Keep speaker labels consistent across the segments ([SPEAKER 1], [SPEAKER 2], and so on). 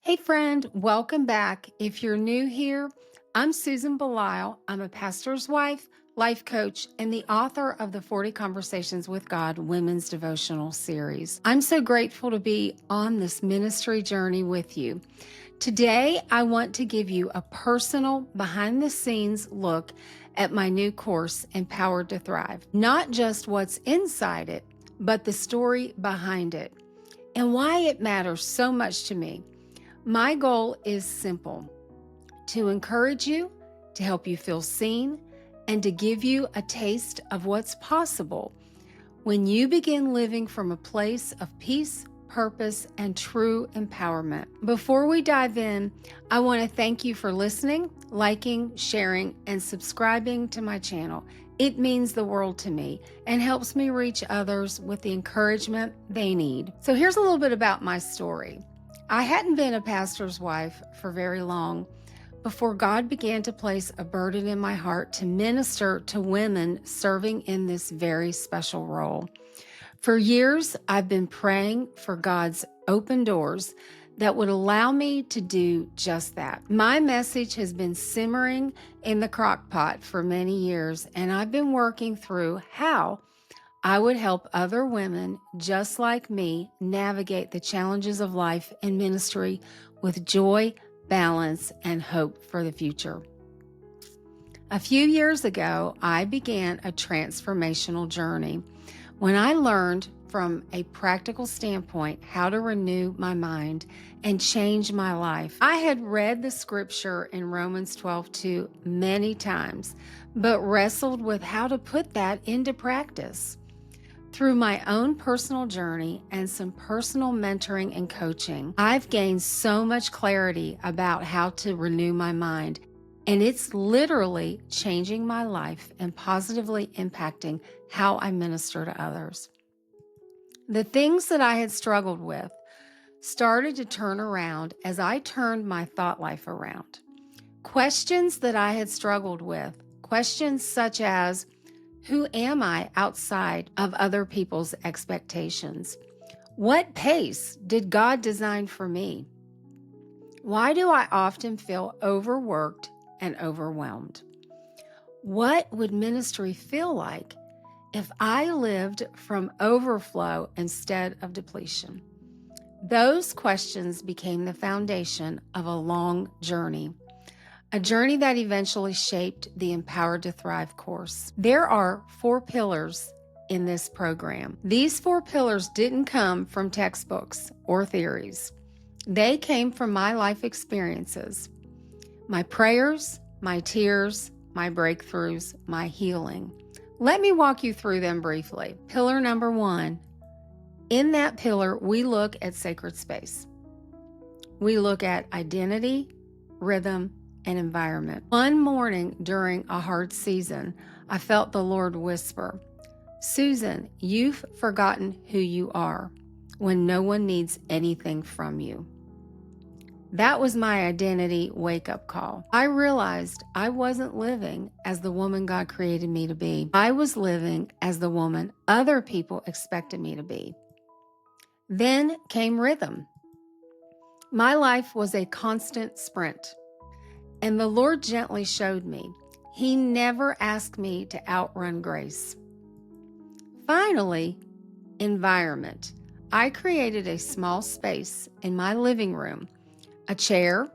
[SPEAKER 1] Hey, friend, welcome back. If you're new here, I'm Susan Belisle. I'm a pastor's wife, life coach, and the author of the 40 Conversations with God Women's Devotional series. I'm so grateful to be on this ministry journey with you. Today, I want to give you a personal, behind the scenes look at my new course, Empowered to Thrive. Not just what's inside it, but the story behind it and why it matters so much to me. My goal is simple: to encourage you, to help you feel seen, and to give you a taste of what's possible when you begin living from a place of peace, purpose, and true empowerment. Before we dive in, I want to thank you for listening, liking, sharing, and subscribing to my channel. It means the world to me and helps me reach others with the encouragement they need. So here's a little bit about my story. I hadn't been a pastor's wife for very long before God began to place a burden in my heart to minister to women serving in this very special role. For years, I've been praying for God's open doors that would allow me to do just that. My message has been simmering in the crock pot for many years, and I've been working through how I would help other women just like me navigate the challenges of life and ministry with joy, balance, and hope for the future. A few years ago, I began a transformational journey when I learned from a practical standpoint how to renew my mind and change my life. I had read the scripture in Romans 12:2 many times, but wrestled with how to put that into practice. Through my own personal journey and some personal mentoring and coaching, I've gained so much clarity about how to renew my mind, and it's literally changing my life and positively impacting how I minister to others. The things that I had struggled with started to turn around as I turned my thought life around. Questions that I had struggled with, questions such as, who am I outside of other people's expectations? What pace did God design for me? Why do I often feel overworked and overwhelmed? What would ministry feel like if I lived from overflow instead of depletion? Those questions became the foundation of a long journey. A journey that eventually shaped the Empowered to Thrive course. There are 4 pillars in this program. These 4 pillars didn't come from textbooks or theories. They came from my life experiences, my prayers, my tears, my breakthroughs, my healing. Let me walk you through them briefly. Pillar number 1. In that pillar, we look at sacred space. We look at identity, rhythm, and environment. One morning during a hard season, I felt the Lord whisper, Susan, you've forgotten who you are when no one needs anything from you. That was my identity wake-up call. I realized I wasn't living as the woman God created me to be. I was living as the woman other people expected me to be. Then came rhythm. My life was a constant sprint. And the Lord gently showed me. He never asked me to outrun grace. Finally, environment. I created a small space in my living room, a chair,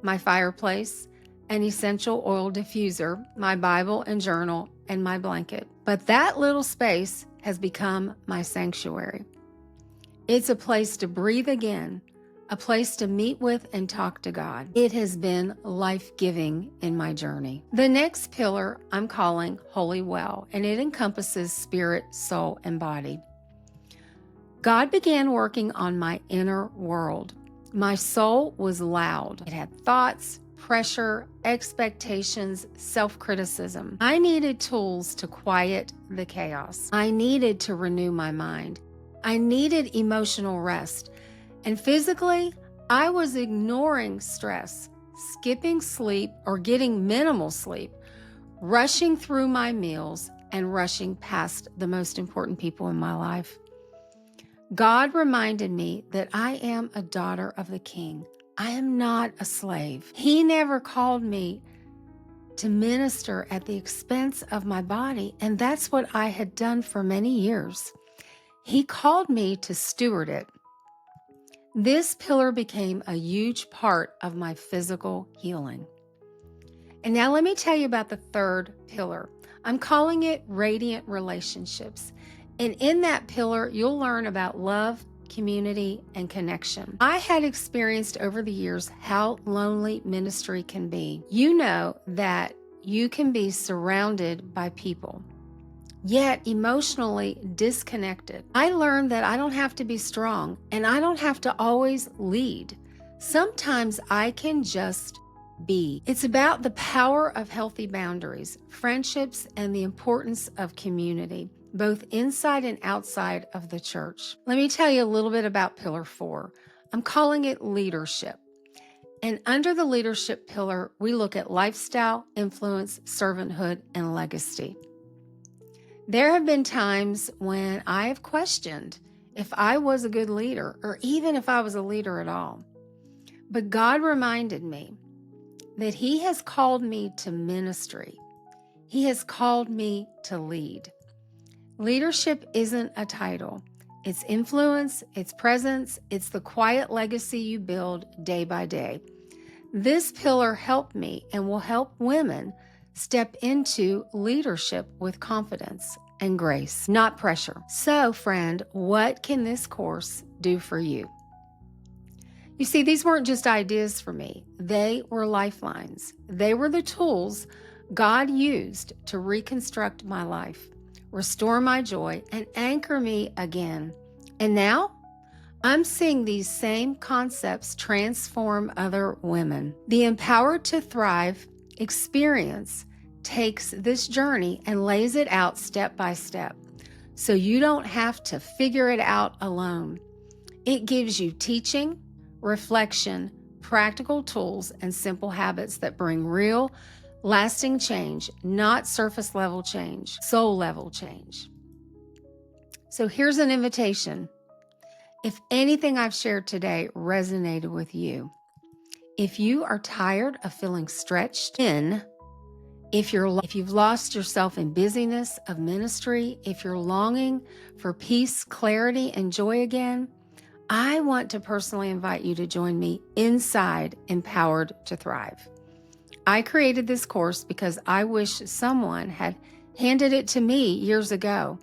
[SPEAKER 1] my fireplace, an essential oil diffuser, my Bible and journal, and my blanket. But that little space has become my sanctuary. It's a place to breathe again, a place to meet with and talk to God. It has been life-giving in my journey. The next pillar I'm calling Holy Well, and it encompasses spirit, soul, and body. God began working on my inner world. My soul was loud. It had thoughts, pressure, expectations, self-criticism. I needed tools to quiet the chaos. I needed to renew my mind. I needed emotional rest. And physically, I was ignoring stress, skipping sleep or getting minimal sleep, rushing through my meals, and rushing past the most important people in my life. God reminded me that I am a daughter of the King. I am not a slave. He never called me to minister at the expense of my body, and that's what I had done for many years. He called me to steward it. This pillar became a huge part of my physical healing. And now let me tell you about the third pillar. I'm calling it radiant relationships. And in that pillar, you'll learn about love, community, and connection. I had experienced over the years how lonely ministry can be. You know that you can be surrounded by people, yet emotionally disconnected. I learned that I don't have to be strong and I don't have to always lead. Sometimes I can just be. It's about the power of healthy boundaries, friendships, and the importance of community, both inside and outside of the church. Let me tell you a little bit about Pillar 4. I'm calling it leadership. And under the leadership pillar, we look at lifestyle, influence, servanthood, and legacy. There have been times when I have questioned if I was a good leader or even if I was a leader at all. But God reminded me that He has called me to ministry. He has called me to lead. Leadership isn't a title. It's influence, it's presence, it's the quiet legacy you build day by day. This pillar helped me and will help women step into leadership with confidence and grace, not pressure. So, friend, what can this course do for you? You see, these weren't just ideas for me. They were lifelines. They were the tools God used to reconstruct my life, restore my joy, and anchor me again. And now, I'm seeing these same concepts transform other women. The Empowered to Thrive experience takes this journey and lays it out step by step, so you don't have to figure it out alone. It gives you teaching, reflection, practical tools, and simple habits that bring real, lasting change, not surface level change, soul level change. So here's an invitation. If anything I've shared today resonated with you, if you are tired of feeling stretched in, if you've lost yourself in busyness of ministry, if you're longing for peace, clarity, and joy again, I want to personally invite you to join me inside Empowered to Thrive. I created this course because I wish someone had handed it to me years ago.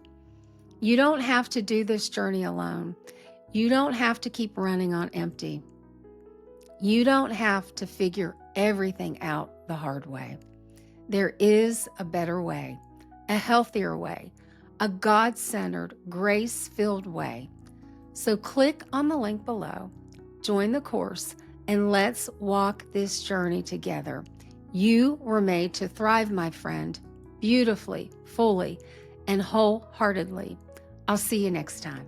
[SPEAKER 1] You don't have to do this journey alone. You don't have to keep running on empty. You don't have to figure everything out the hard way. There is a better way, a healthier way, a God-centered, grace-filled way. So click on the link below, join the course, and let's walk this journey together. You were made to thrive, my friend, beautifully, fully, and wholeheartedly. I'll see you next time.